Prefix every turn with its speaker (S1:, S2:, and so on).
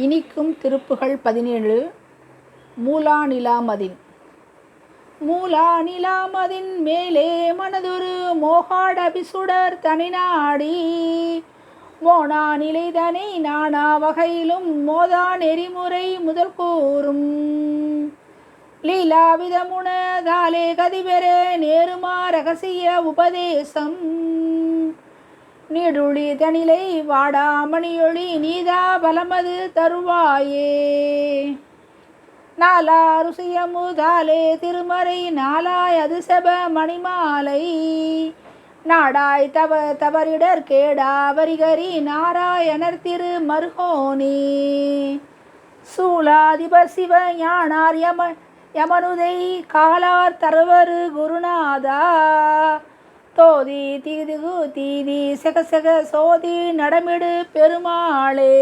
S1: இனிக்கும் திருப்புகழ் 17. மூலா நிலாமதின். மூலா நிலாமதின் மேலே மனதுரு மோகாடபிசுடர் தனிநாடி மோனா நிலைதனை நானா வகையிலும் மோதா நெறிமுறை முதல் கூறும் லீலாவிதமுனதாலே கதிபெற நேருமா ரகசிய உபதேசம் நீடுழி தனிலை வாடாமணியொளி நீதா பலமது தருவாயே நாலா ருசியமுதாலே திருமறை நாளாய் அது செப மணிமாலை நாடாய் தவறிடர் கேடா வரிகரி நாராயணர் திரு மருகோனே சூலாதிபர் சிவ ஞானார் யமனுதை காலார் தருவரு குருநாதா தோதி தீதிகு தீதி செகசெக சோதி நடமிடு பெருமாளே.